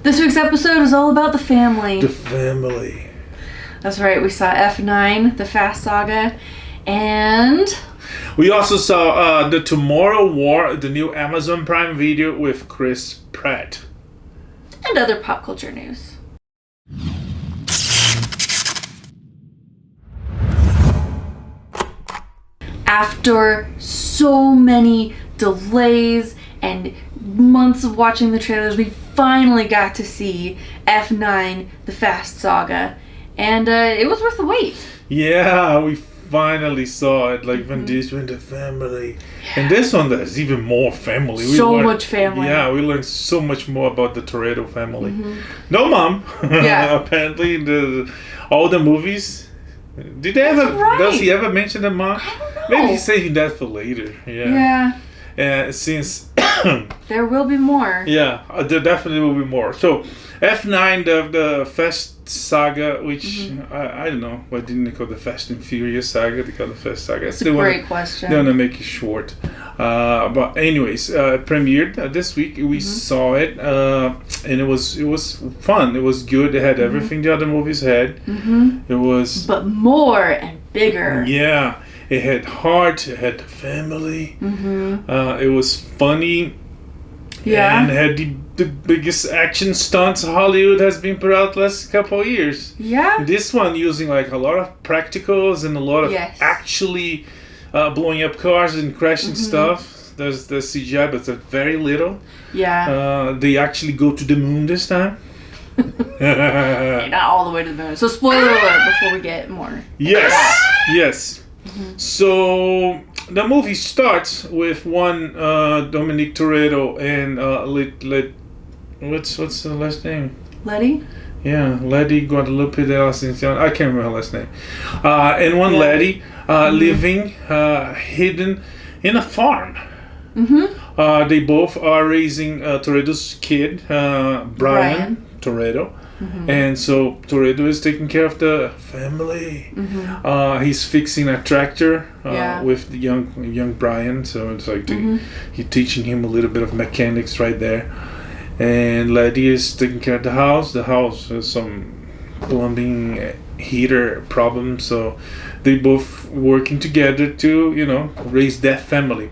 This week's episode is all about the family. The family. That's right. We saw F9, the Fast Saga, and we also saw The Tomorrow War, the new Amazon Prime Video with Chris Pratt. And other pop culture news. After so many delays and months of watching the trailers, we finally got to see F9, the Fast Saga, and it was worth the wait. Yeah, we finally saw it, like when this went to family. Yeah. And this one, there's even more family. Much family. Yeah, we learned so much more about the Toretto family. No mom. Yeah. Apparently, all the movies. Did they ever? Right. Does he ever mention the mom? I don't know. Maybe he's saving that for later. Yeah. Since there will be more. Yeah, there definitely will be more. So F9, the Fast Saga, which I don't know, why didn't they call the Fast and Furious Saga? They call the Fast Saga. That's a great question. They want to make it short. But anyways, premiered this week. We saw it, and it was fun. It was good. It had everything the other movies had. It was, but more and bigger. Yeah. It had heart. It had the family. It was funny. Yeah. And had the biggest action stunts Hollywood has been put out the last couple of years. Yeah. This one using like a lot of practicals and a lot of actually blowing up cars and crashing stuff. There's the CGI, but it's very little. Yeah. They actually go to the moon this time. Not all the way to the moon. So spoiler alert before we get more. Yes. So the movie starts with one Dominic Toretto and what's the last name? Letty? Yeah, Letty Guadalupe de la Ascension. I can't remember her last name. And one Letty living hidden in a farm. They both are raising Toretto's kid, Brian Toretto. And so Toretto is taking care of the family. He's fixing a tractor with the young Brian. So it's like he's teaching him a little bit of mechanics right there. And Letty is taking care of the house. The house has some plumbing heater problems. So they both working together to raise that family.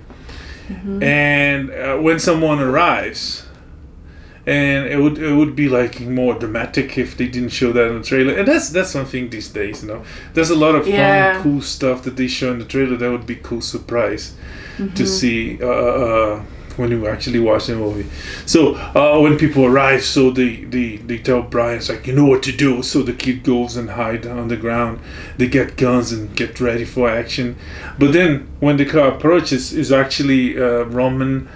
And when someone arrives. And it would be like more dramatic if they didn't show that in the trailer. And that's one thing these days, There's a lot of fun, cool stuff that they show in the trailer. That would be a cool surprise to see when you actually watch the movie. So when people arrive, so they tell Brian, it's like, you know what to do. So the kid goes and hide on the ground. They get guns and get ready for action. But then when the car approaches, is actually Roman...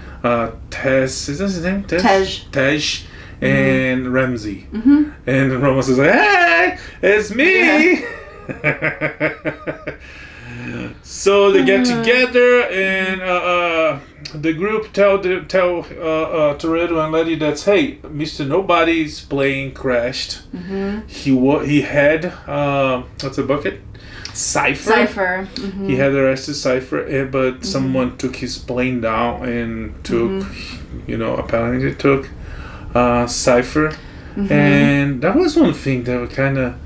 Tez, is that his name? Tej and Ramsey. And Roman says, hey, it's me! So they get together and the group tell Toretto and Letty that, hey, Mr. Nobody's plane crashed. He had, what's a bucket? Cypher. He had arrested Cypher, but someone took his plane down and took, apparently took Cypher. And that was one thing that was kind of...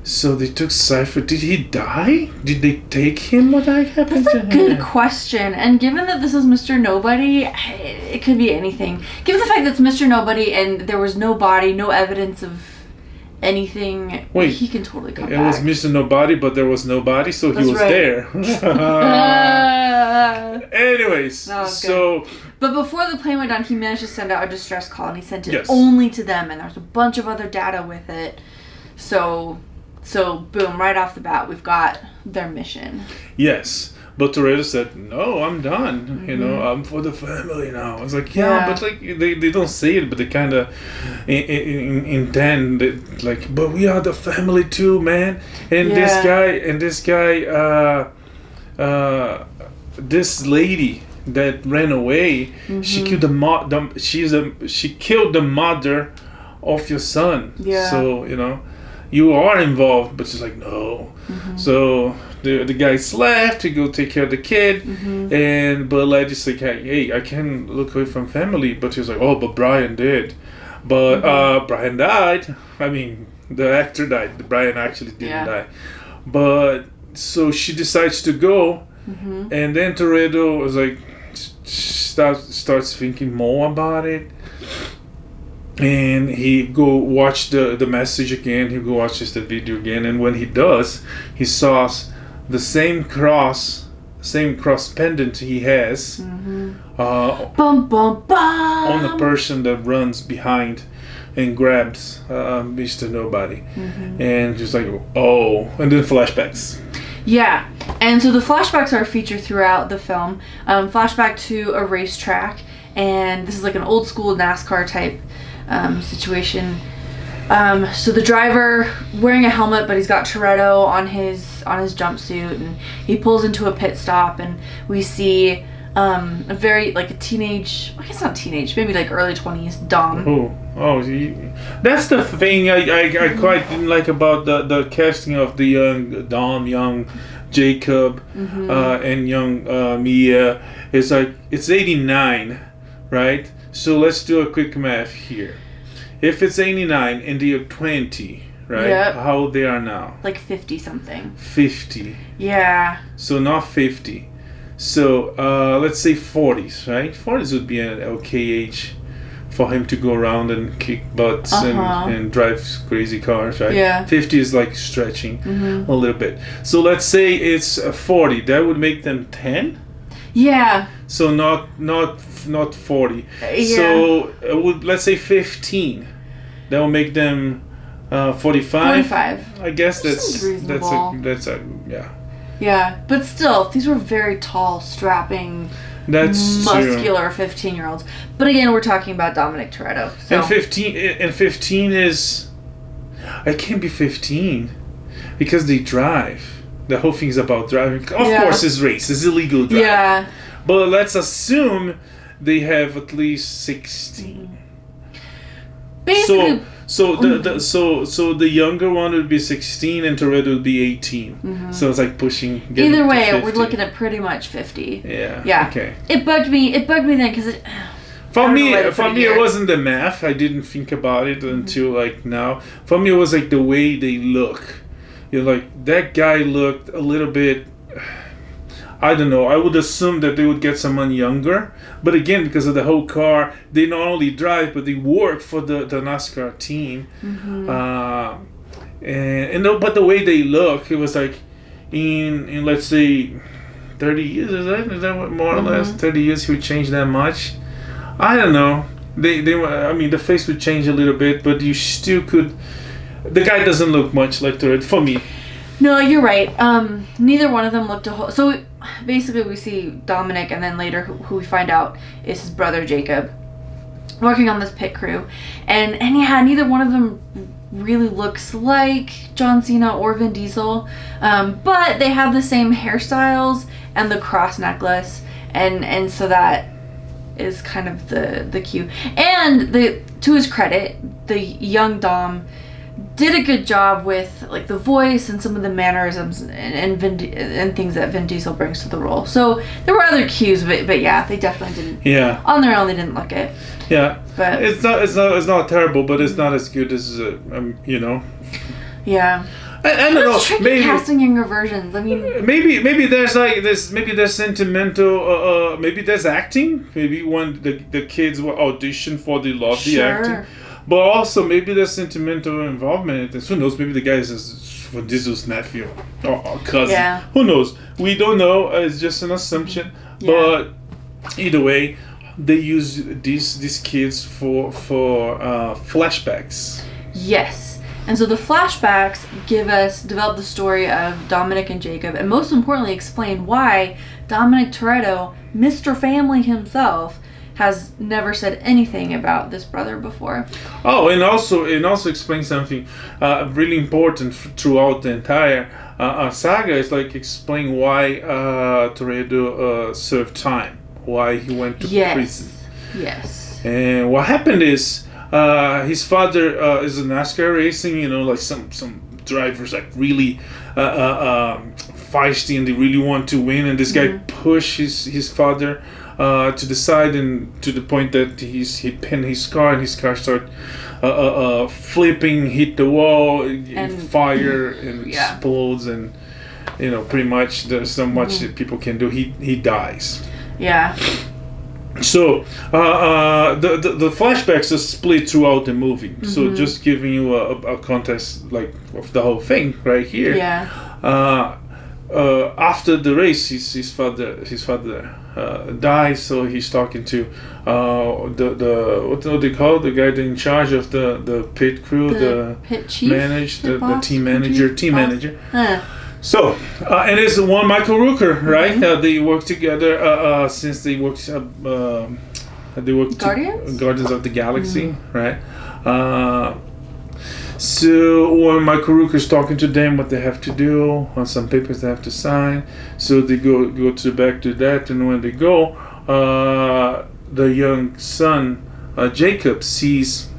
So they took Cypher. Did he die? Did they take him? What happened to him? That's a good question. And given that this is Mr. Nobody, it could be anything. Given the fact that it's Mr. Nobody and there was no body, no evidence of anything, he can totally come back. It was Mr. Nobody, but there was nobody, so he was there. Anyways, so... But before the plane went down, he managed to send out a distress call, and he sent it only to them, and there was a bunch of other data with it. So boom, right off the bat, we've got their mission. Yes. But Toretto said, no, I'm done. I'm for the family now. I was like, but like they don't say it, but they kind of intend it, like, but we are the family too, man. And this guy, this lady that ran away, she killed she killed the mother of your son. Yeah. So you are involved, but she's like, no. So the guys left to go take care of the kid, but Letty's like, hey, I can't look away from family. But he was like, oh, but Brian did. But Brian died. I mean, the actor died. Brian actually didn't die. But so she decides to go, and then Toretto was like, starts thinking more about it. And he go watch the message again. He go watches the video again, and when he does, he saw the same cross pendant he has Bum, bum, bum. on the person that runs behind and grabs Mr. Nobody, and just like, oh, and then flashbacks. Yeah, and so the flashbacks are featured throughout the film. Flashback to a racetrack, and this is like an old school NASCAR type situation. So the driver wearing a helmet, but he's got Toretto on his jumpsuit, and he pulls into a pit stop, and we see a very like a teenage, I guess not teenage, maybe like early 20s Dom. That's the thing I quite didn't like about the casting of the young Dom, young Jacob, and young Mia. It's like it's 89, right? So let's do a quick math here. If it's 89 and they are 20, right? Yep. How old they are now? Like 50 something. 50. Yeah. So not 50. So let's say 40s, right? 40s would be an okay age for him to go around and kick butts and drive crazy cars, right? Yeah. 50 is like stretching a little bit. So let's say it's 40. That would make them 10. Yeah. So not 40. Yeah. So let's say 15. That will make them 45. 45. I guess Seems reasonable. that's a yeah. Yeah, but still, these were very tall, strapping, muscular 15-year-olds. But again, we're talking about Dominic Toretto. So. And 15 is, it can't be 15 because they drive. The whole thing's about driving. Of course, it's race. It's illegal driving. Yeah. But let's assume they have at least 16. Basically. So the younger one would be 16 and Toretto would be 18. So it's like pushing. Either way, we're looking at pretty much 50. Yeah. Yeah. Okay. It bugged me then because For me, it wasn't the math. I didn't think about it until like now. For me, it was like the way they look. Like that guy looked a little bit. I don't know. I would assume that they would get someone younger, but again, because of the whole car, they not only drive but they work for the NASCAR team. But the way they look, it was like in let's say 30 years. Is that what more or less 30 years? He would change that much. I don't know. I mean, the face would change a little bit, but you still could. The guy doesn't look much like Toretto for me. No, you're right. Neither one of them looked a whole. So basically, we see Dominic, and then later, who we find out is his brother Jacob, working on this pit crew, and yeah, neither one of them really looks like John Cena or Vin Diesel, but they have the same hairstyles and the cross necklace, and so that is kind of the cue. And to his credit, the young Dom did a good job with like the voice and some of the mannerisms and things that Vin Diesel brings to the role. So there were other cues, but yeah, they definitely didn't. Yeah. On their own, they didn't look it. Yeah. But it's not terrible, but it's not as good as Yeah. I don't know. Tricky maybe casting younger versions. I mean, maybe there's like this. Maybe there's sentimental. Maybe there's acting. Maybe when the kids will audition for, they love the acting. But also, maybe there's sentimental involvement in this. Who knows? Maybe the guy is Vin Diesel's nephew or cousin. Yeah. Who knows? We don't know. It's just an assumption. Yeah. But either way, they use these kids for flashbacks. Yes. And so the flashbacks develop the story of Dominic and Jacob, and most importantly, explain why Dominic Toretto, Mr. Family himself, has never said anything about this brother before. Oh, and also explain something really important throughout the entire saga. Is like explain why Toretto served time, why he went to prison. Yes. And what happened is his father is in NASCAR racing. Like some drivers like really feisty and they really want to win, and this guy pushed his father to the side, and to the point that he pinned his car, and his car started flipping, hit the wall, and fire, and explodes, and pretty much there's not much that people can do. He dies. Yeah. So the flashbacks are split throughout the movie. So just giving you a context like of the whole thing right here. Yeah. After the race, his father dies. So he's talking to the what do they call the guy in charge of the pit crew, the pit chief, the team manager. So, and it's one Michael Rooker, right? They work together since they worked. Guardians of the Galaxy, right? So when Michael Rooker's talking to them, what they have to do on some papers they have to sign. So they go to back to that, and when they go, the young son Jacob sees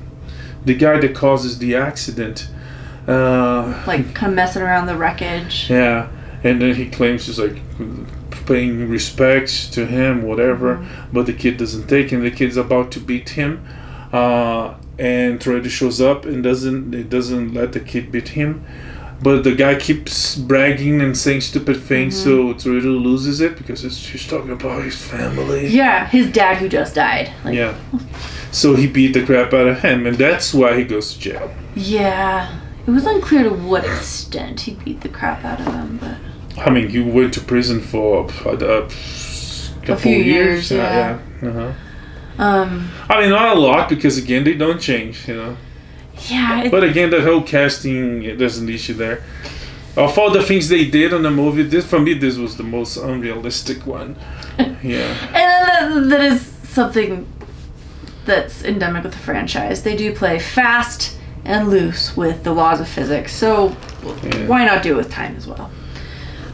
the guy that causes the accident. Like kind of messing around the wreckage. Yeah, and then he claims he's like paying respects to him, whatever. But the kid doesn't take him. The kid's about to beat him, and Toretto shows up and doesn't let the kid beat him. But the guy keeps bragging and saying stupid things, so Toretto loses it because he's talking about his family. Yeah, his dad who just died. Yeah, so he beat the crap out of him, and that's why he goes to jail. Yeah. It was unclear to what extent he beat the crap out of them, but... I mean, he went to prison for a few years. Yeah. I mean, not a lot, because again, they don't change, Yeah. But again, the whole casting, there's an issue there. Of all the things they did on the movie, for me, this was the most unrealistic one. Yeah. And that is something that's endemic with the franchise. They do play fast and loose with the laws of physics, so why not do it with time as well?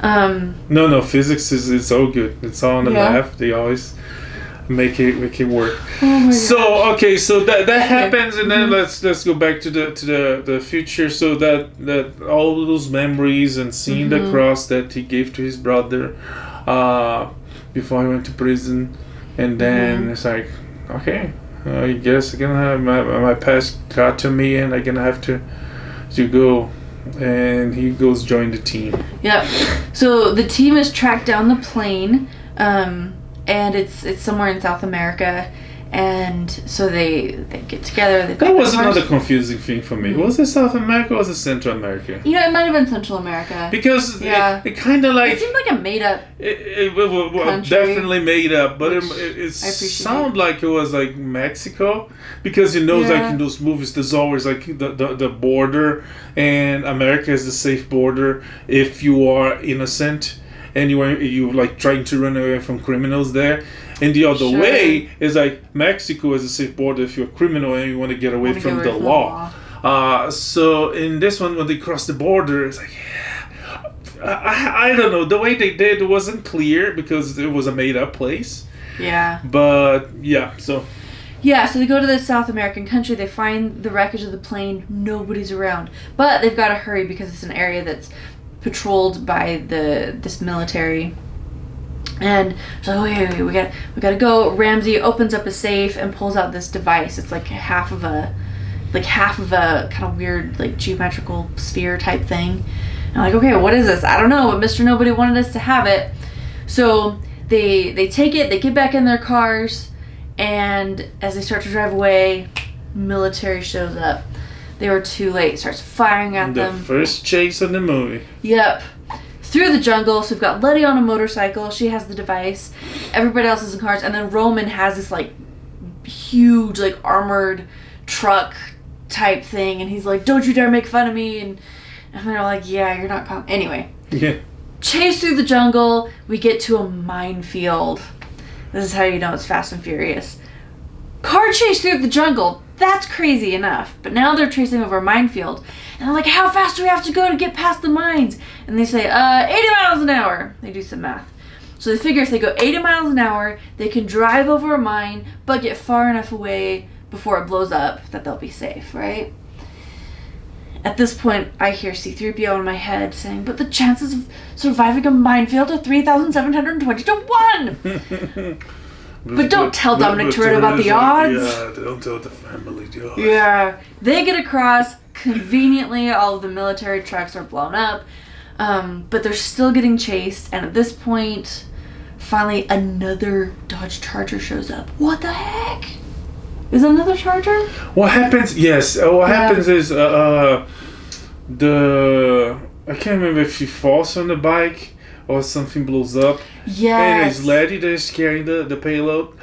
No, physics is all good. It's all on the math. They always make it work. So okay, so that happens, and then let's go back to the future. So that all those memories and seeing the cross that he gave to his brother before he went to prison, and then it's like, okay, I guess I'm gonna have my past got to me, and I'm gonna have to go. And he goes join the team. Yep. So the team has tracked down the plane, and it's somewhere in South America, and so they get together. That was another confusing thing for me. Was it South America or was it Central America? It might have been Central America. Because it kind of like... It seemed like a made-up It definitely made up, but it sounded like it was like Mexico. Because like in those movies, there's always like the border, and America is the safe border if you are innocent and you like trying to run away from criminals there. And the other way is like Mexico is a safe border if you're a criminal and you want to get away from the law. So in this one, when they cross the border, it's like, I don't know. The way they did wasn't clear because it was a made-up place. Yeah. But so they go to the South American country. They find the wreckage of the plane. Nobody's around, but they've got to hurry because it's an area that's patrolled by this military. And so okay, we gotta go. Ramsey opens up a safe and pulls out this device. It's like half of a kind of weird like geometrical sphere type thing. And I'm like, okay, what is this? I don't know, but Mr. Nobody wanted us to have it. So they take it. They get back in their cars, and as they start to drive away, military shows up. They were too late. Starts firing at them. The first chase in the movie. Yep. Through the jungle. So we've got Letty on a motorcycle. She has the device. Everybody else is in cars. And then Roman has this like huge like armored truck type thing. And he's like, don't you dare make fun of me. And they're like, yeah, you're not coming. Anyway. Yeah. Chase through the jungle. We get to a minefield. This is how you know it's Fast and Furious. Car chase through the jungle. That's crazy enough. But now they're chasing over a minefield. And I'm like, how fast do we have to go to get past the mines? And they say, 80 miles an hour. They do some math. So they figure if they go 80 miles an hour, they can drive over a mine, but get far enough away before it blows up that they'll be safe, right? At this point, I hear C-3PO in my head saying, but the chances of surviving a minefield are 3,720 to 1! But don't tell Dominic Toretto about the odds. Yeah, don't tell the family the odds. Yeah. They get across. Conveniently, all of the military trucks are blown up. But they're still getting chased. And at this point, finally, another Dodge Charger shows up. What the heck? Is it another Charger? What happens? Yes. What happens is I can't remember if she falls on the bike or something blows up. Yes. Anyways, Letty that is carrying the payload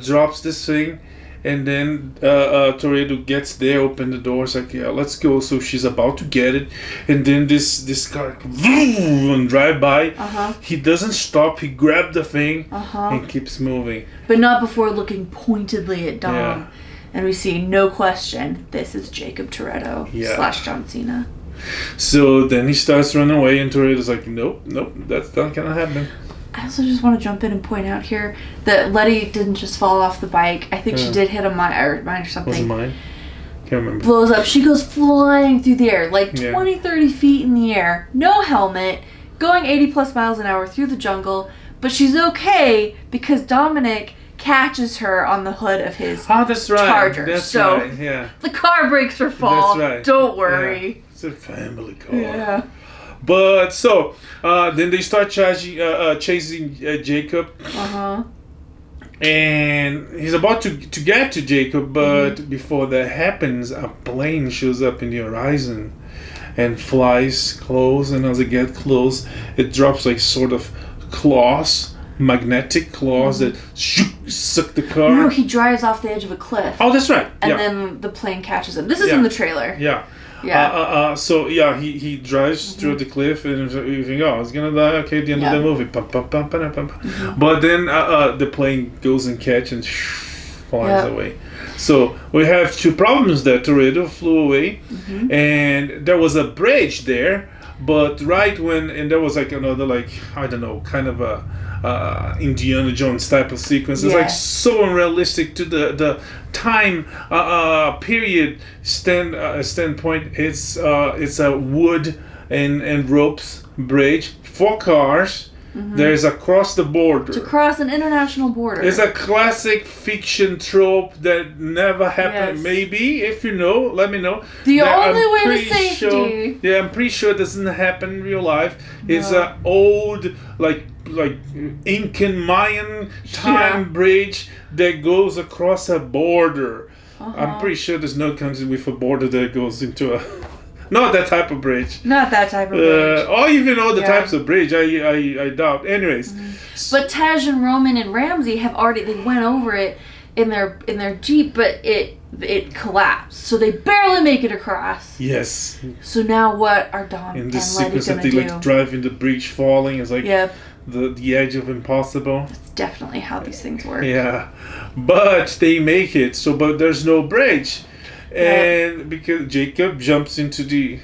drops this thing, and then Toretto gets there, open the doors, like, yeah, let's go. So she's about to get it, and then this car and drive by. He doesn't stop. He grabbed the thing and keeps moving. But not before looking pointedly at Dom. Yeah. And we see, no question, this is Jacob Toretto / John Cena. So then he starts running away, and Toretto's like, nope, that's not gonna happen. I also just want to jump in and point out here that Letty didn't just fall off the bike. I think she did hit a mine or something. Was it mine? Can't remember. Blows up. She goes flying through the air, like 20, 30 feet in the air. No helmet. Going 80 plus miles an hour through the jungle. But she's okay because Dominic catches her on the hood of his Charger. That's so right. Yeah. The car brakes her fall. That's right. Don't worry. Yeah. It's a family car. Yeah. But so then they start chasing Jacob. And he's about to get to Jacob, but before that happens, a plane shows up in the horizon and flies close. And as it gets close, it drops like sort of claws, magnetic claws that suck the car. No, he drives off the edge of a cliff. Oh, that's right. And then the plane catches him. This is in the trailer. Yeah. Yeah. So he drives through the cliff, and you think, oh, he's gonna die. Okay, the end of the movie. But then the plane goes and catches and flies away. So we have two problems there. Toretto flew away, and there was a bridge there. But and there was like another, like, I don't know, kind of a Indiana Jones type of sequence. It's like so unrealistic to the time period standpoint. It's a wood and ropes bridge, 4 cars. There's across the border. To cross an international border. It's a classic fiction trope that never happened. Yes. Maybe, if you know, let me know. The only way to safety. I'm pretty sure it doesn't happen in real life. No. It's an old, like Incan Mayan time bridge that goes across a border. I'm pretty sure there's no country with a border that goes into a... Not that type of bridge. Not that type of bridge. Or even all the types of bridge. I doubt. Anyways. But Taj and Roman and Ramsey they went over it in their Jeep, but it collapsed. So they barely make it across. Yes. So now what are Dom and this Letty sequence gonna that they do? like driving the bridge falling is like the edge of impossible. That's definitely how these things work. Yeah. But they make it. But there's no bridge. And because Jacob jumps into the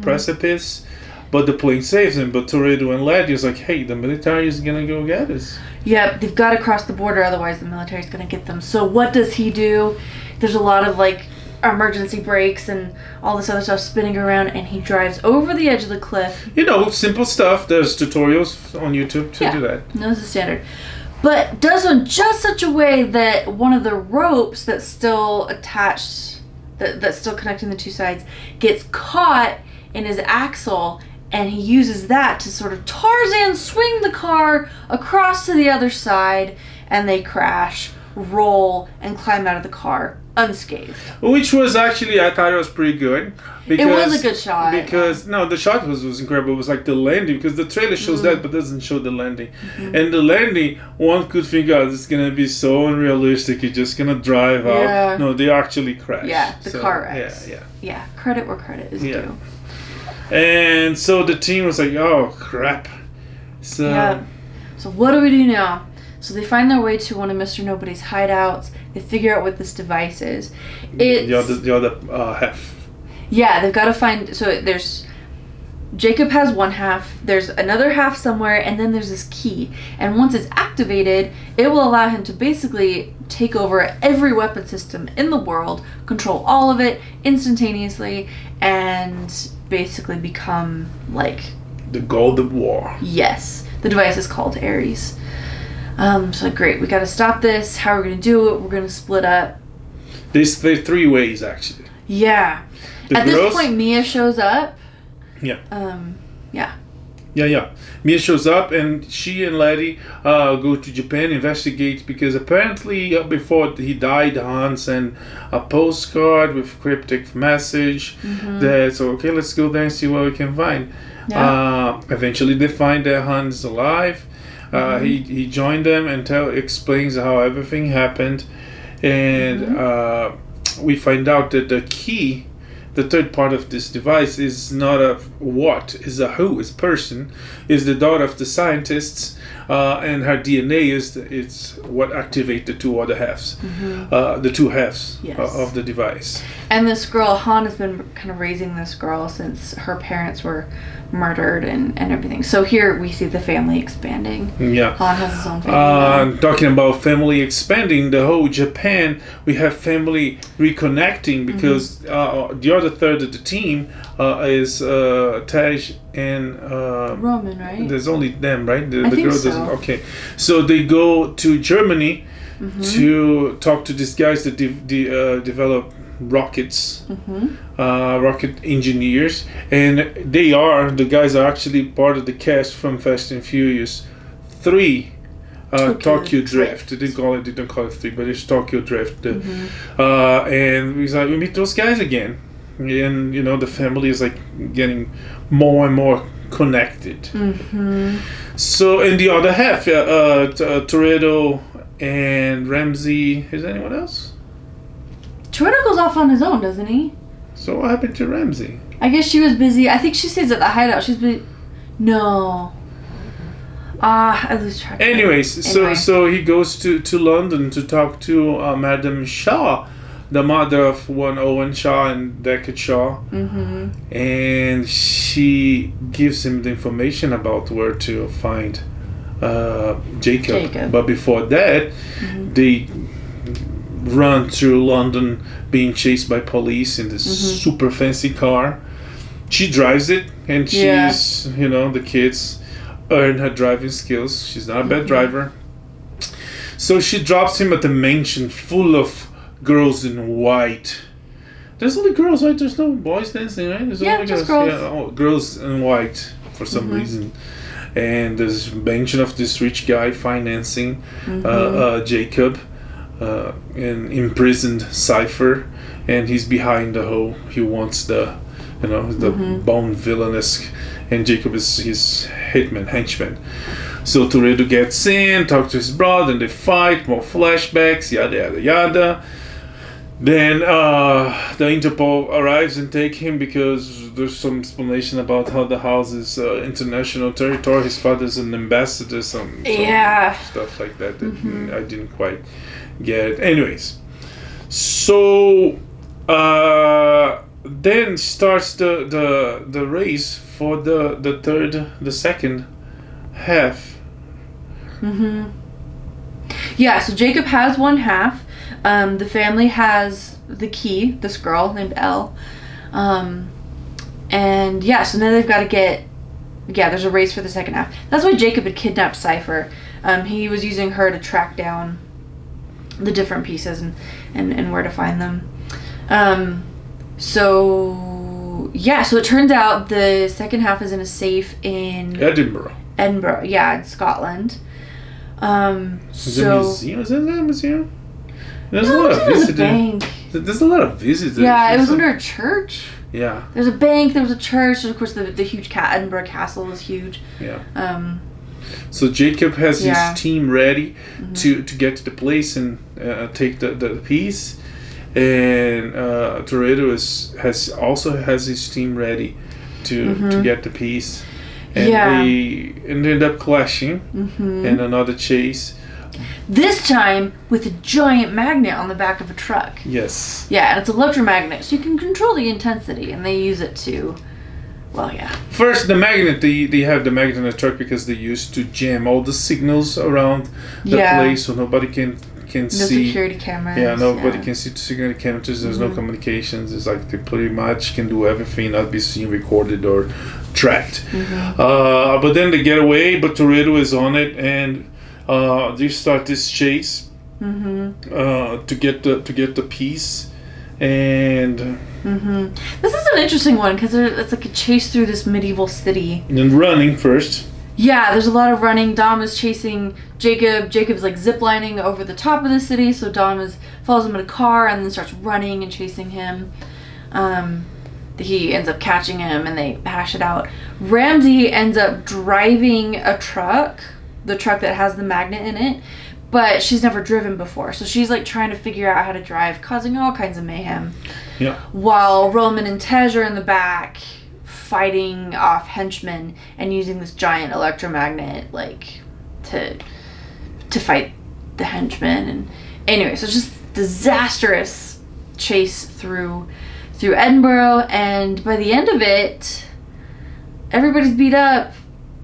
precipice, but the plane saves him. But Toretto and Letty is like, hey, the military is gonna go get us. Yep, they've got to cross the border, otherwise the military is gonna get them. So what does he do? There's a lot of like emergency brakes and all this other stuff spinning around, and he drives over the edge of the cliff. Simple stuff. There's tutorials on YouTube to do that. Knows the standard. But does in just such a way that one of the ropes that's still attached, that's still connecting the two sides, gets caught in his axle, and he uses that to sort of Tarzan swing the car across to the other side, and they crash, roll, and climb out of the car unscathed. Which was actually, I thought it was pretty good. Because, it was a good shot. Because, no, the shot was incredible. It was like the landing, because the trailer shows that, but doesn't show the landing. And the landing, one could think, this is going to be so unrealistic. You're just going to drive out. No, they actually crash. Yeah, the car wrecks. Yeah, credit where credit is due. And so the team was like, oh, crap. So what do we do now? So they find their way to one of Mr. Nobody's hideouts. They figure out what this device is. The other half. Yeah, they've got to find... So there's... Jacob has one half. There's another half somewhere. And then there's this key. And once it's activated, it will allow him to basically take over every weapon system in the world, control all of it instantaneously, and basically become like... the God of War. Yes. The device is called Ares. So like, great, we got to stop this. How are we going to do it? We're going to split up. There's 3 ways, actually. Yeah. At this point, Mia shows up. Yeah. Yeah. Yeah. Mia shows up, and she and Letty go to Japan, investigate, because apparently before he died, Han sent a postcard with cryptic message. That's okay. Let's go there and see what we can find. Yeah. Eventually, they find that Han is alive. He joined them and explains how everything happened, and we find out that the key. The third part of this device is not a what, is a who, is person, is the daughter of the scientists, and her DNA it's what activate the 2 other halves, the 2 halves of the device. And this girl, Han, has been kind of raising this girl since her parents were murdered and everything. So here we see the family expanding. Yeah. Han has his own family. Talking about family expanding, the whole Japan, we have family reconnecting because the other third of the team is Taj and Roman, right? There's only them, right? The think girl so. doesn't. Okay, so they go to Germany to talk to these guys that develop rockets, rocket engineers, and the guys are actually part of the cast from Fast and Furious 3, Tokyo Drift. They don't call it 3, but it's Tokyo Drift. And we meet those guys again, and the family is like getting more and more connected. So in the other half, Toretto and Ramsey. Is there anyone else? Toretto goes off on his own, doesn't he? So what happened to Ramsey? I guess she was busy. I think she stays at the hideout. She's busy. No. I lose track. Anyways, so he goes to London to talk to Madame Shaw, the mother of one Owen Shaw and Deckard Shaw. And she gives him the information about where to find Jacob. But before that, they run through London being chased by police in this super fancy car. She drives it, and she's, the kids earn her driving skills. She's not a bad driver. So she drops him at the mansion full of girls in white. There's only girls, right? There's no boys dancing, right? There's only just girls. girls. Girls in white for some reason. And there's a mention of this rich guy financing Jacob. An imprisoned Cypher, and he's behind the whole. He wants the bone villainous, and Jacob is his henchman. So Toretto gets in, talks to his brother, and they fight. More flashbacks, yada yada yada. Then the Interpol arrives and take him because there's some explanation about how the house is international territory. His father's an ambassador, some stuff like that I didn't quite get it. Anyways, so then starts the race for the second half. Yeah, so Jacob has one half. The family has the key, this girl named Elle. And so now they've got to get... Yeah, there's a race for the second half. That's why Jacob had kidnapped Cypher. He was using her to track down the different pieces and where to find them. So it turns out the second half is in a safe in... Edinburgh, yeah, in Scotland. Is it a museum? Is that a museum? There's a lot of visitors. There's a lot of visitors. Yeah, it was under a church. Yeah. There's a bank, there was a church, and of course the huge Edinburgh Castle is huge. Yeah. So Jacob has his team ready to get to the place and take the piece, and Toretto has his team ready to get the piece, and they end up clashing in another chase. This time with a giant magnet on the back of a truck. Yes. Yeah, and it's electromagnet, so you can control the intensity, and they use it to... Well, yeah. First, the magnet, they have the magnet in the truck because they used to jam all the signals around the place so nobody can see. No security cameras. Yeah, nobody can see the security cameras. There's no communications. It's like they pretty much can do everything, not be seen, recorded, or tracked. But then they get away, but Toretto is on it, and They start this chase to get the piece, and this is an interesting one because it's like a chase through this medieval city. And then running first. Yeah, there's a lot of running. Dom is chasing Jacob. Jacob's like ziplining over the top of the city, so Dom follows him in a car and then starts running and chasing him. He ends up catching him and they hash it out. Ramsey ends up driving a truck, the truck that has the magnet in it, but she's never driven before. So she's like trying to figure out how to drive, causing all kinds of mayhem. Yeah. While Roman and Tej are in the back fighting off henchmen and using this giant electromagnet like to fight the henchmen. And anyway, so it's just disastrous chase through Edinburgh, and by the end of it everybody's beat up,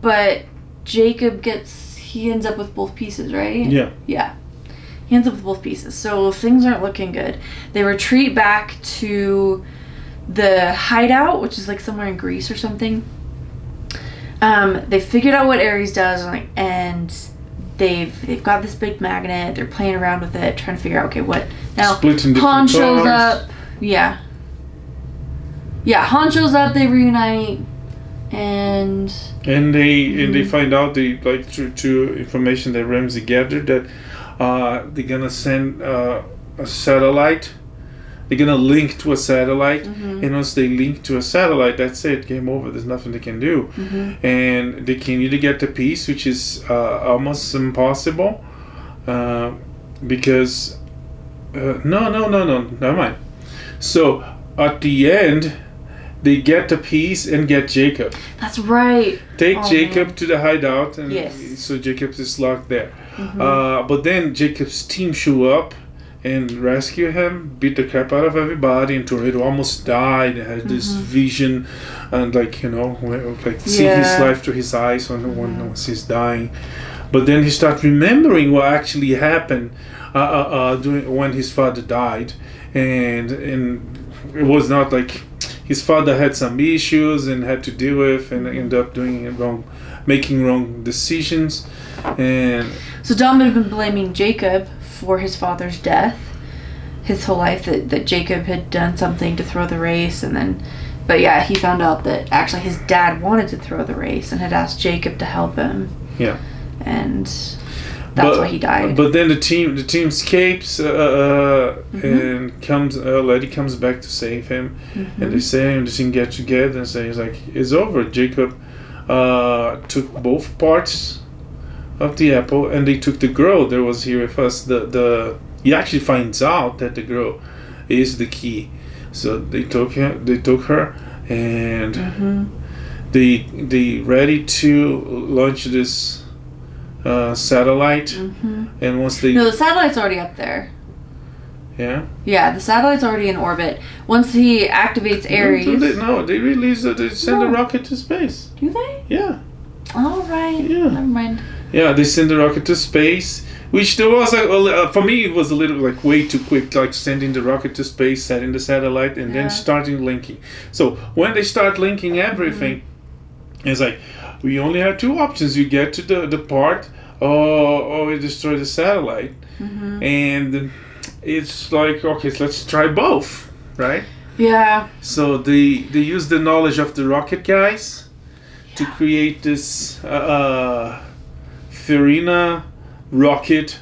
but Jacob ends up with both pieces, right? Yeah. He ends up with both pieces, so things aren't looking good. They retreat back to the hideout, which is like somewhere in Greece or something. They figured out what Ares does, and they've got this big magnet. They're playing around with it, trying to figure out, okay, what now. Han shows up. Han shows up. They reunite, and they find out, through information that Ramsey gathered, that they're gonna send a satellite. They're gonna link to a satellite, and once they link to a satellite, that's it. Game over. There's nothing they can do, and they can either get the piece, which is almost impossible, because no, never mind. So at the end, they get the piece and get Jacob. That's right. Take Jacob to the hideout, and yes. So Jacob is locked there. But then Jacob's team show up and rescue him, beat the crap out of everybody, and Toretto almost died. He had this vision, and see his life through his eyes once he's dying. But then he starts remembering what actually happened when his father died, and it was not like his father had some issues and had to deal with, and ended up doing it wrong, making wrong decisions, and so Dom had been blaming Jacob for his father's death his whole life, that Jacob had done something to throw the race, but he found out that actually his dad wanted to throw the race and had asked Jacob to help him. Yeah. And that's why he died. But then the team escapes, and Lady comes back to save him, and the team get together and say, it's over. Jacob took both parts of the apple, and they took the girl that was here with us. He actually finds out that the girl is the key, so they took her, and they ready to launch this satellite. And once the satellite's already up there. Yeah, the satellite's already in orbit. Once he activates Ares, they release it. They send a rocket to space. Do they? Yeah. All right. Yeah. Never mind. Yeah, they send the rocket to space, which there was for me it was a little way too quick, sending the rocket to space, setting the satellite, and then starting linking. So when they start linking everything, it's we only have two options. You get to the part, or we destroy the satellite, and it's okay, so let's try both, right? Yeah. So they use the knowledge of the rocket guys to create this Theron rocket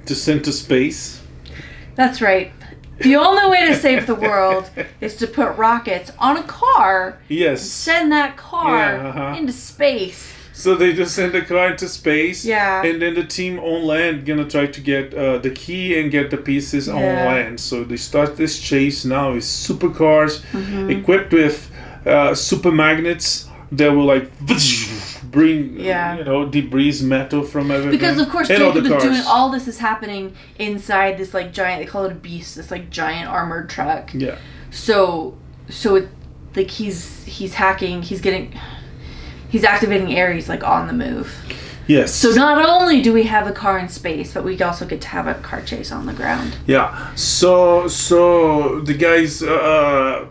to send to space. That's right. The only way to save the world is to put rockets on a car. Yes. And send that car into space. So they just send the car into space. Yeah. And then the team on land gonna try to get the key and get the pieces on land. So they start this chase now with supercars equipped with super magnets that will bring debris, metal from everything. Because of course Jacob is doing all this is happening inside this giant, they call it a beast, this giant armored truck. Yeah. So he's hacking, he's activating Ares on the move. Yes. So not only do we have a car in space, but we also get to have a car chase on the ground. Yeah. So the guys, the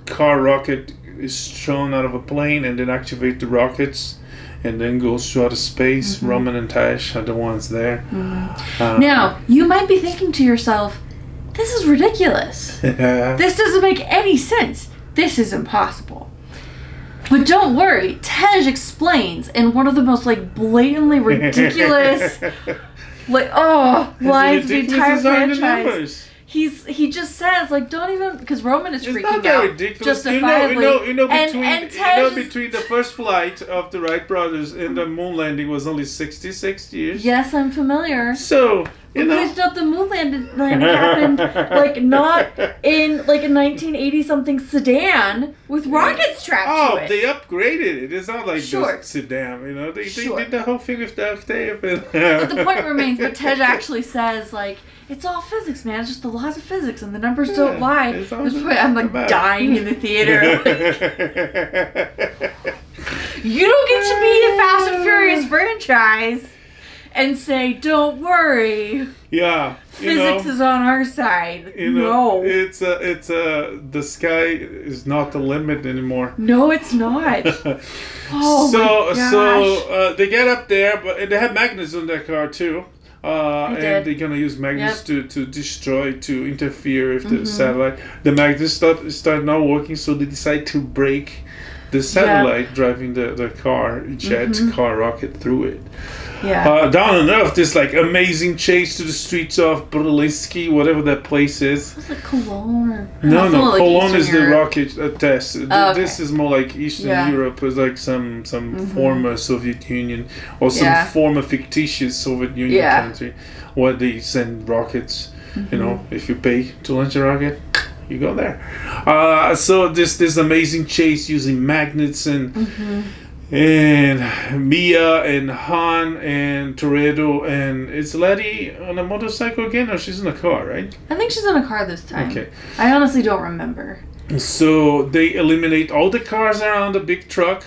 car rocket is thrown out of a plane, and then activate the rockets, and then goes to outer space. Roman and Tash are the ones there. Now, you might be thinking to yourself, this is ridiculous. This doesn't make any sense. This is impossible. But don't worry, Tej explains in one of the most blatantly ridiculous lines of the entire franchise. He just says don't even, because Roman is freaking out ridiculous. justifiably. Between the first flight of the Wright brothers and the moon landing was only 66 years. Yes, I'm familiar. So please note the moon landing happened not in a 1980 something sedan with rockets strapped to it. They upgraded it. It's not just sedan. They did the whole thing with duct tape. But the point remains. But Tej actually says it's all physics, man. It's just the laws of physics, and the numbers don't lie. I'm dying in the theater. You don't get to be a Fast and Furious franchise and say, "Don't worry." Yeah, physics is on our side. No, it's the sky is not the limit anymore. No, it's not. Oh my gosh. So they get up there, but they have magnets on their car too. And they're gonna use magnets to destroy, to interfere with the satellite. The magnets start not working, so they decide to break the satellite, driving the car rocket through it. Yeah. Down on Earth, this amazing chase to the streets of Brzezinski, whatever that place is. It's Cologne or... No, Cologne is the rocket test. This is more Eastern Europe. It's some former Soviet Union or some former fictitious Soviet Union country where they send rockets. If you pay to launch a rocket, you go there. So this amazing chase using magnets and Mia and Han and Toretto, and is Letty on a motorcycle again, or she's in a car, right? I think she's in a car this time. Okay. I honestly don't remember. So they eliminate all the cars around the big truck,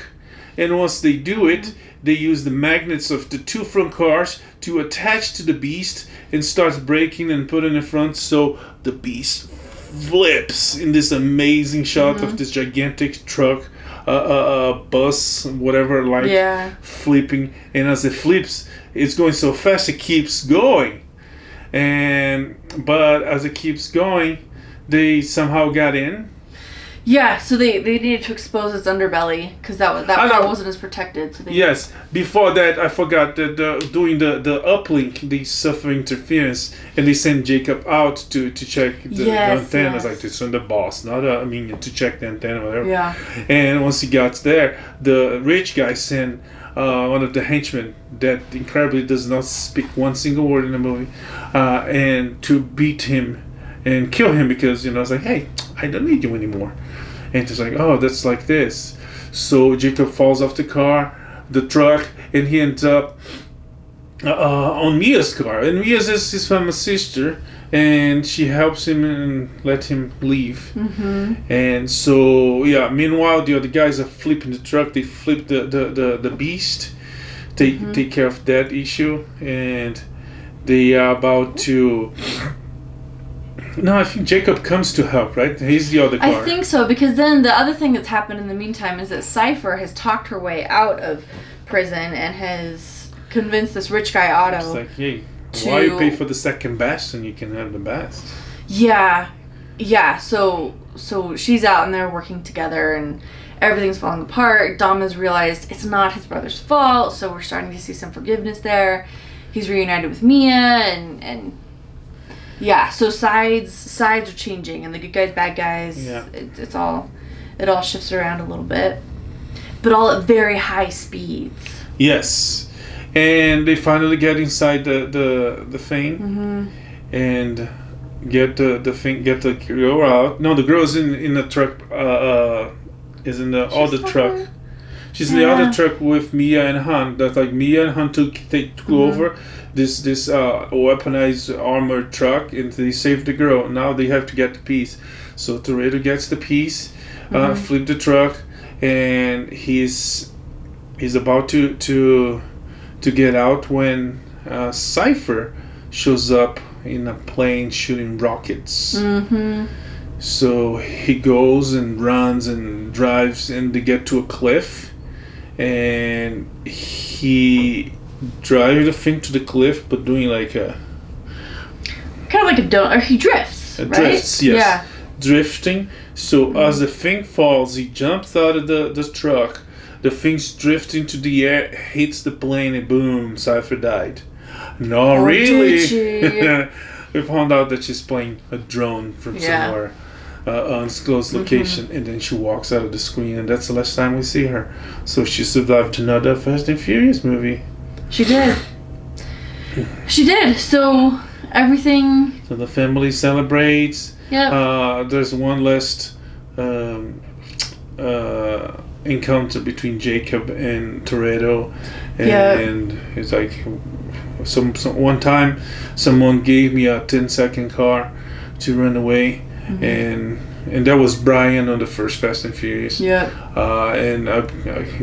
and once they do it, they use the magnets of the two front cars to attach to the beast and starts braking and putting in front, so the beast flips in this amazing shot of this gigantic truck. Bus, whatever, flipping, and as it flips, it's going so fast it keeps going, but as it keeps going, they somehow got in. Yeah, so they needed to expose its underbelly because that part wasn't as protected. So yes, before that I forgot that doing the uplink, they suffer interference, and they send Jacob out to check the antennas, to send the boss, not to check the antenna, whatever. Yeah. And once he got there, the rich guy sent one of the henchmen that incredibly does not speak one single word in the movie, and to beat him and kill him because it's hey, I don't need you anymore. And it's oh, that's like this. So Jacob falls off the truck, and he ends up on Mia's car. And Mia's is his famous sister, and she helps him and let him leave. And so meanwhile the other guys are flipping the truck. They flip the beast, take care of that issue, and they are about to... No, I think Jacob comes to help, right? He's the other car. I think so, because then the other thing that's happened in the meantime is that Cypher has talked her way out of prison and has convinced this rich guy, Otto... It's hey, why you pay for the second best and you can have the best? Yeah. So she's out and they're working together and everything's falling apart. Dom has realized it's not his brother's fault, so we're starting to see some forgiveness there. He's reunited with Mia and so sides are changing, and the good guys, bad guys, it all shifts around a little bit, but all at very high speeds. Yes, and they finally get inside the thing, and get the girl out. No, the girl's in the truck. Is in the other truck. She's in the other truck with Mia and Han. That's Mia and Han took over this weaponized armored truck, and they saved the girl. Now they have to get the piece. So Toretto gets the piece, flip the truck, and he's about to get out when Cypher shows up in a plane shooting rockets. So he goes and runs and drives, and they get to a cliff. and he drives the thing to the cliff, but doing like a kind of like a donut, or he drifts, right? Drifts, yes. Yeah. Drifting. So as the thing falls, he jumps out of the truck. The thing's drifting to the air, hits the plane, and boom, Cypher died. No, really. Did she? We found out that she's playing a drone from somewhere, undisclosed location, and then she walks out of the screen, and that's the last time we see her. So she survived another Fast and Furious movie. She did. She did. So everything. So the family celebrates. Yeah. There's one last encounter between Jacob and Toretto, and it's like some one time someone gave me a 10-second car to run away, and that was Brian on the first Fast and Furious. Yeah. And I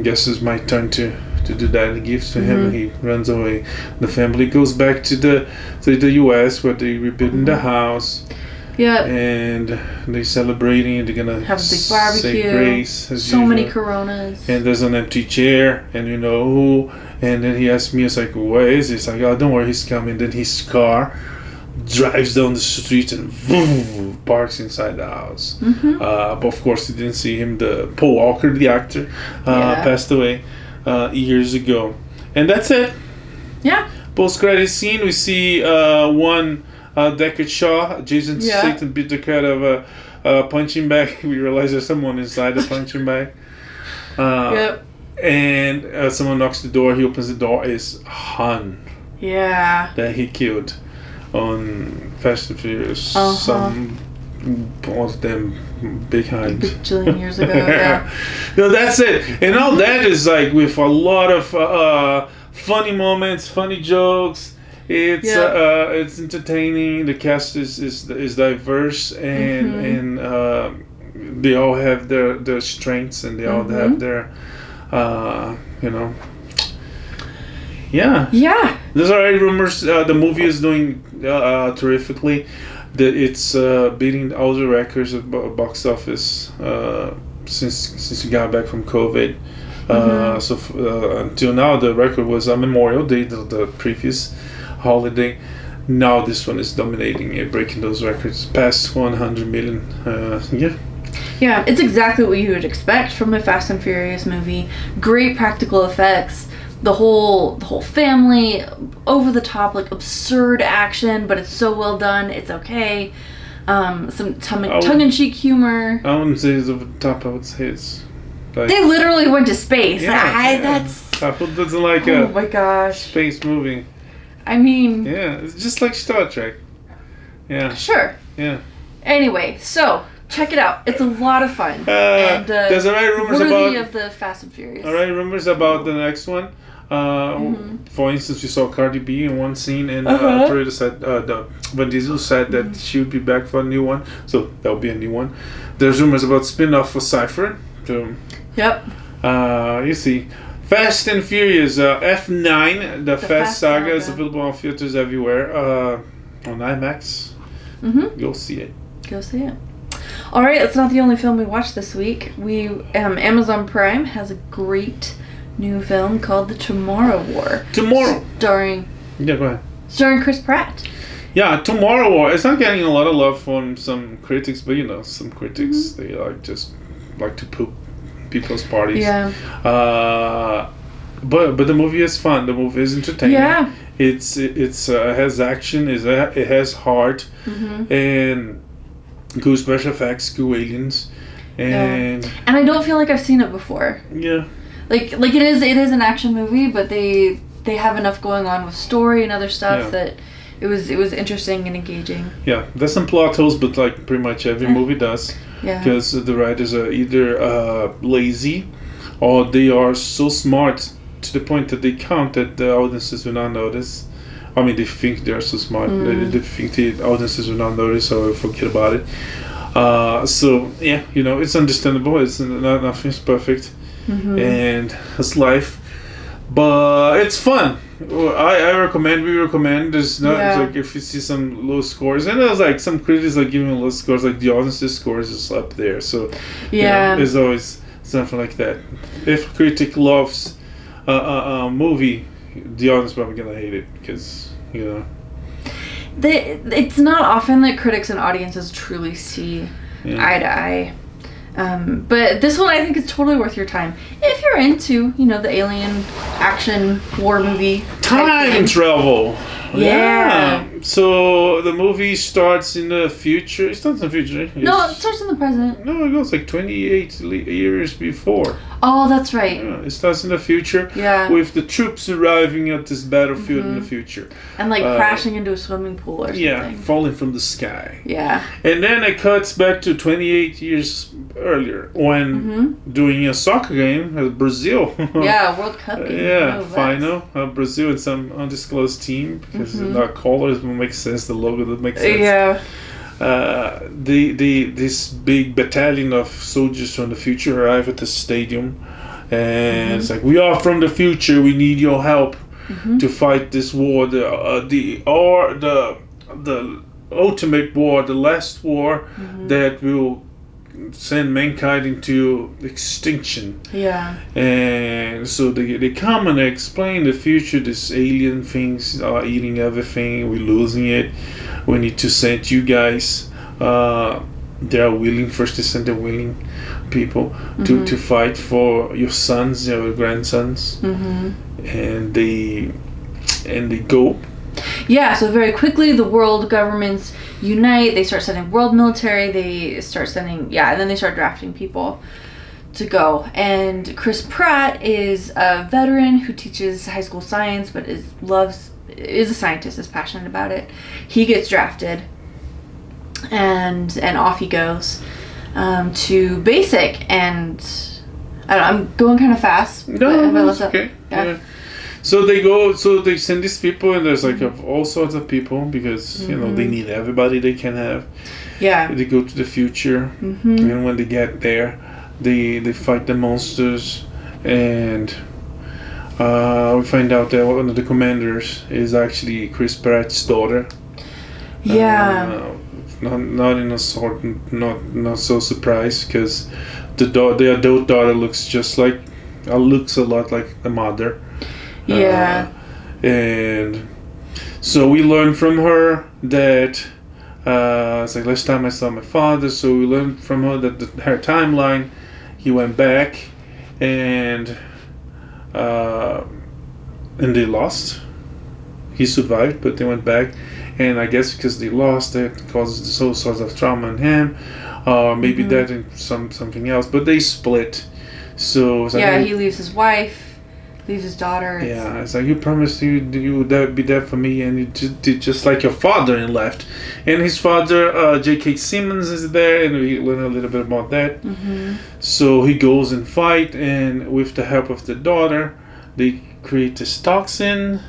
guess it's my turn to do that. He gives to him, and he runs away. The family goes back to the U.S. where they rebuilding the house. Yeah. And they're celebrating, and they're gonna have a big barbecue. Say grace as so usual. many Coronas. And there's an empty chair, and you know who. And then he asked me, it's like, where is he? It's like, oh, don't worry, he's coming. Then his car drives down the street and boom, parks inside the house. But of course, you didn't see him. The Paul Walker, the actor, passed away years ago. And that's it. Yeah. Post-credit scene, we see one Deckard Shaw. Jason Statham beat the crowd of a punching bag. We realize there's someone inside the punching bag. And someone knocks the door. He opens the door. It's Han. Yeah. That he killed on Fast and Furious. Some of them behind. Bajillion years ago, yeah. No, that's it. And all that is like with a lot of funny moments, funny jokes. It's entertaining. The cast is diverse, and they all have their strengths, and they all have their Yeah. There's already rumors. The movie is doing terrifically. It's beating all the records at box office since we got back from COVID. So until now, the record was Memorial Day, the previous holiday. Now this one is dominating it, breaking those records, past 100 million. Yeah, it's exactly what you would expect from a Fast and Furious movie. Great practical effects. The whole family, over the top, like absurd action, but it's so well done. It's okay. Some tongue-in-cheek humor. I wouldn't say it's over the top. I would say it's like, they literally went to space. That's like oh my gosh, space movie. I mean, yeah, it's just like Star Trek. Yeah. Sure. Yeah. Anyway, so check it out. It's a lot of fun. And there's already rumors worthy of the Fast and Furious. Alright, rumors about the next one. For instance, we saw Cardi B in one scene, and Toretto said, Vin Diesel said that she would be back for a new one, so that'll be a new one. There's rumors about spin-off for Cypher. So, yep. You see, Fast and Furious F9, the Fast Saga is available on theaters everywhere. On IMAX. Go see it. Go see it. All right, it's not the only film we watched this week. Amazon Prime has a great new film called The Tomorrow War. Starring Chris Pratt. Yeah, Tomorrow War. It's not getting a lot of love from some critics, but some critics they like to poop people's parties. Yeah. But the movie is fun. The movie is entertaining. Yeah. It has action. It has heart, and cool special effects, cool aliens, and I don't feel like I've seen it before. Yeah. Like it is an action movie, but they have enough going on with story and other stuff that it was interesting and engaging. Yeah, there's some plot holes, but like pretty much every movie does. Yeah. Because the writers are either lazy, or they are so smart to the point that they count that the audiences will not notice. I mean, they think they're so smart. They think the audiences will not notice or forget about it. So yeah, it's understandable. It's nothing's perfect. And it's life, but it's fun. I recommend. We recommend. There's not like if you see some low scores, and there's like some critics like giving low scores, like the audience's scores is up there. So there's always something like that. If a critic loves a movie, the audience probably gonna hate it because it's not often that critics and audiences truly see eye to eye. But this one I think is totally worth your time if you're into the alien action war movie time travel. Yeah. So the movie starts in the future. It starts in the future. No, it starts in the present. No, it goes like 28 years before. Oh, that's right. Yeah, it starts in the future. Yeah. With the troops arriving at this battlefield in the future. And crashing into a swimming pool or something. Yeah, falling from the sky. Yeah. And then it cuts back to 28 years earlier when doing a soccer game at Brazil. Yeah, World Cup game. Yeah, final. Brazil and some undisclosed team because it's not colors will make sense. The logo that makes sense. Yeah. This big battalion of soldiers from the future arrive at the stadium, and it's like, we are from the future. We need your help to fight this war. The ultimate war, the last war that will send mankind into extinction. Yeah. And so they come and they explain the future. These alien things are eating everything. We're losing it. We need to send you guys. They are willing. First they send the willing people to fight for your sons, your grandsons, and they go. Yeah, so very quickly the world governments unite. They start sending world military. They start sending, and then they start drafting people to go. And Chris Pratt is a veteran who teaches high school science, but is a scientist, is passionate about it. He gets drafted, and off he goes to basic. And I don't know, I'm going kind of fast. No, that's okay. Yeah. So they go. So they send these people, and there's like all sorts of people because they need everybody they can have. Yeah. They go to the future, and when they get there, they fight the monsters, and we find out that one of the commanders is actually Chris Pratt's daughter. Yeah. Not in a sort, not so surprised because the adult daughter looks a lot like the mother. Yeah. And so we learn from her that it's like last time I saw my father. So we learned from her that her timeline, he went back and they lost. He survived, but they went back, and I guess because they lost, it caused all sorts of trauma in him, or maybe that and something else. But they split. So he leaves his wife. Leaves his daughter. It's like, you promised you would be there for me, and you did just like your father and left. And his father, J.K. Simmons, is there, and we learn a little bit about that. So he goes and fight, and with the help of the daughter, they create this toxin.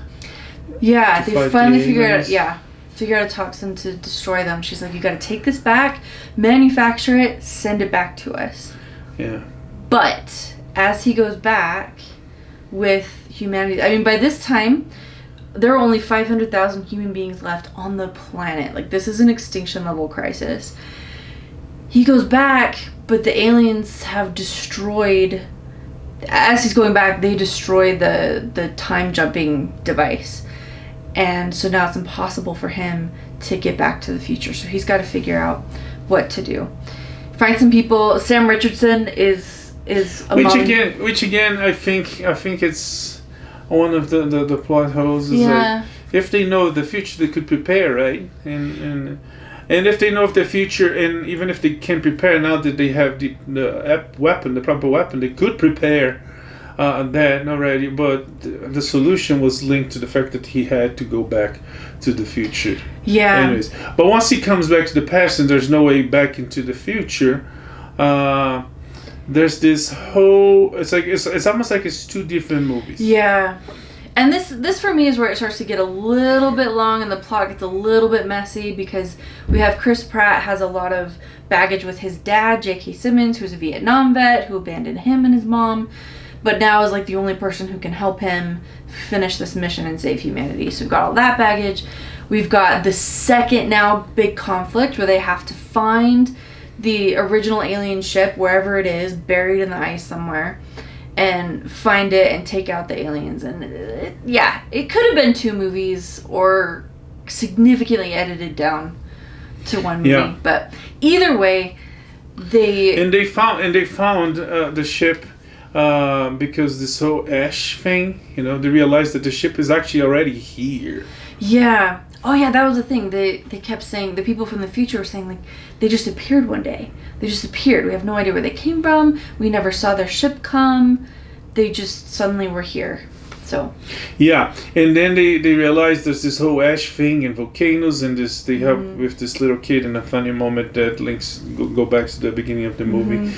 Yeah, they finally figure out a toxin to destroy them. She's like, you got to take this back, manufacture it, send it back to us. Yeah. But as he goes back with humanity, I mean, by this time there are only 500,000 human beings left on the planet. Like, this is an extinction level crisis. He goes back, but the aliens have destroyed, as he's going back, they destroy the time jumping device, and so now it's impossible for him to get back to the future. So he's got to figure out what to do. Find some people. Sam Richardson is which again I think it's one of the plot holes. Is like, if they know the future, they could prepare, right? And if they know of the future, and even if they can prepare now that they have the proper weapon, they could prepare that already. But the solution was linked to the fact that he had to go back to the future. Yeah. Anyways, but once he comes back to the past and there's no way back into the future, there's this whole, it's almost like it's two different movies. Yeah. And this for me is where it starts to get a little bit long and the plot gets a little bit messy, because we have Chris Pratt has a lot of baggage with his dad, J.K. Simmons, who's a Vietnam vet who abandoned him and his mom, but now is like the only person who can help him finish this mission and save humanity. So we've got all that baggage. We've got the second now big conflict where they have to find the original alien ship, wherever it is, buried in the ice somewhere, and find it and take out the aliens. And it could have been 2 movies or significantly edited down to 1 movie. Yeah. But either way, they found the ship because this whole ash thing. They realized that the ship is actually already here. Yeah. Oh yeah, that was the thing. They kept saying, the people from the future were saying, like, they just appeared one day. They just appeared. We have no idea where they came from. We never saw their ship come. They just suddenly were here. So. Yeah, and then they realized there's this whole ash thing and volcanoes and this. They have with this little kid in a funny moment that links go back to the beginning of the movie.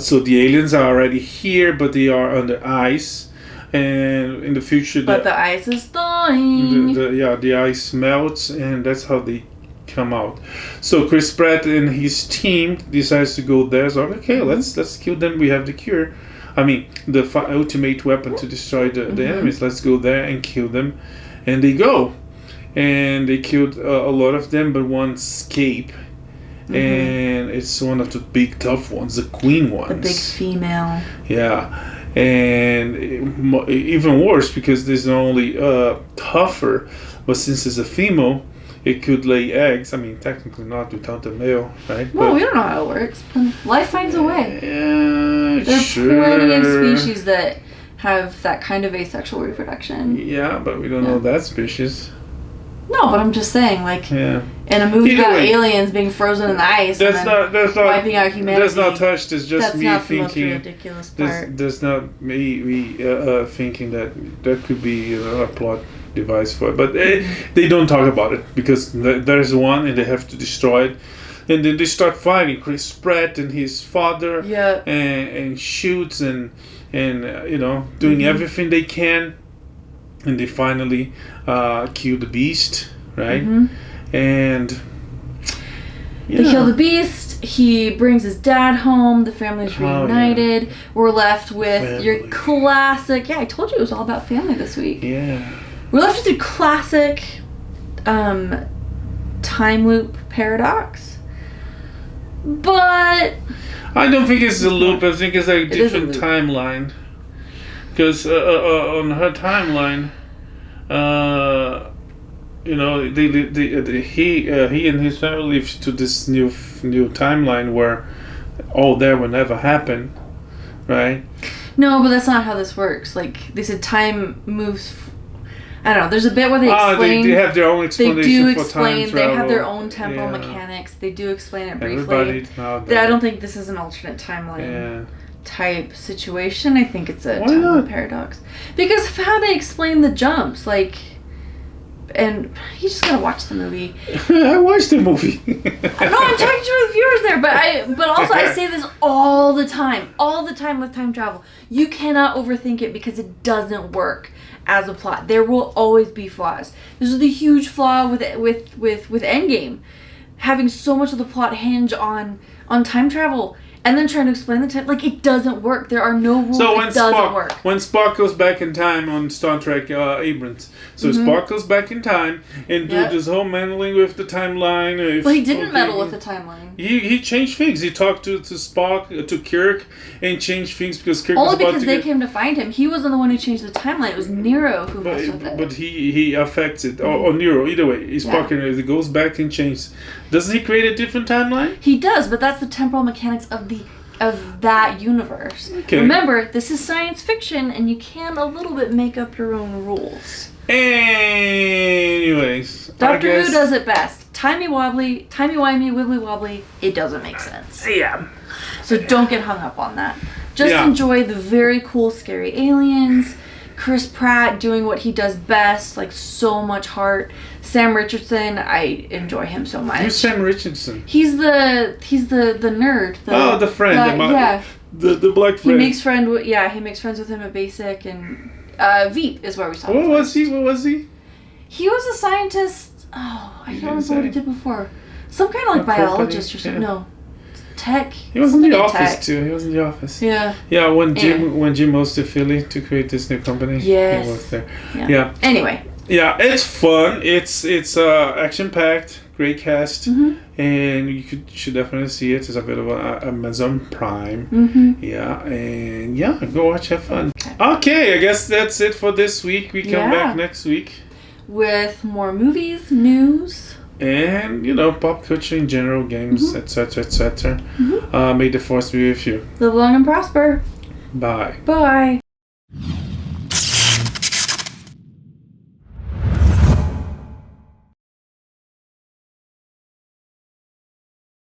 So the aliens are already here, but they are under ice. And in the future, but the ice is thawing. The ice melts, and that's how they come out. So Chris Pratt and his team decides to go there. So okay, let's kill them. We have the cure. I mean, the ultimate weapon to destroy the enemies. Let's go there and kill them, and they go, and they killed a lot of them, but one escaped. And it's one of the big tough ones, the queen ones. The big female. Yeah. And even worse because there's not only tougher, but since it's a female, it could lay eggs. I mean, technically not without the male, right? Well, we don't know how it works. Life finds a way. Yeah, there are sure. plenty of species that have that kind of asexual reproduction. Yeah, but we don't know that species. No, but I'm just saying, like, in a movie about aliens being frozen in the ice and wiping out humanity. That's not touched. It's just me that's thinking. That's the most ridiculous part. There's not me thinking that could be a plot device for it. But they don't talk about it because there's one and they have to destroy it. And then they start fighting Chris Pratt and his father. Yeah. And shoots and doing everything they can. And they finally kill the beast, right? And they kill the beast. He brings his dad home. The family's reunited. Yeah. We're left with your classic. Yeah, I told you it was all about family this week. Yeah. We're left with your classic time loop paradox. But I don't think it's a loop. I think it's a different timeline. Because on her timeline, he and his family live to this new timeline where all that will never happen, right? No, but that's not how this works. Like they said, time moves. I don't know. There's a bit where they explain. They have their own explanation. They do for explain. time travel. They have their own temporal mechanics. They do explain it briefly. Everybody nowadays. I don't think this is an alternate timeline. Type situation. I think it's a time paradox because of how they explain the jumps. Like, and you just gotta watch the movie. I watched the movie. No, I'm talking to the viewers there, but also I say this all the time with time travel. You cannot overthink it because it doesn't work as a plot. There will always be flaws. This is the huge flaw with Endgame, having so much of the plot hinge on time travel. And then trying to explain the time, like it doesn't work. There are no rules. So it doesn't work. When Spock goes back in time on Star Trek Abrams, so Spock goes back in time and do this whole meddling with the timeline. Well, he didn't meddle with the timeline. He changed things. He talked to Spock, to Kirk, and changed things because Kirk only was about because they came to find him. He wasn't the one who changed the timeline. It was Nero who messed with it. But he affects it, or Nero. Either way, Spock and he goes back and changes. Doesn't he create a different timeline? He does, but that's the temporal mechanics of that universe. Okay. Remember, this is science fiction, and you can a little bit make up your own rules. Anyways, Doctor Who does it best. Timey-wimey, wibbly wobbly. It doesn't make sense. Yeah. So don't get hung up on that. Just enjoy the very cool, scary aliens. Chris Pratt doing what he does best, like so much heart. Sam Richardson, I enjoy him so much. Who's Sam Richardson? He's the nerd. The friend. The black friend. He makes friends with him at Basic, and Veep is where we saw him. What was he? He was a scientist. Oh, I can't remember what he did before. Some kind of like biologist or something. No. Tech. He was in the office too. He was in the office. Yeah. Yeah, when Jim moved to Philly to create this new company. Yes. He was there. Yeah. Anyway. Yeah, it's fun. It's action packed, great cast, and you should definitely see it. It's available on Amazon Prime. Yeah, and yeah, go watch, have fun. Okay, I guess that's it for this week. We come back next week with more movies, news, and pop culture in general, games, etc., etc. May the force be with you. Live long and prosper. Bye. Bye.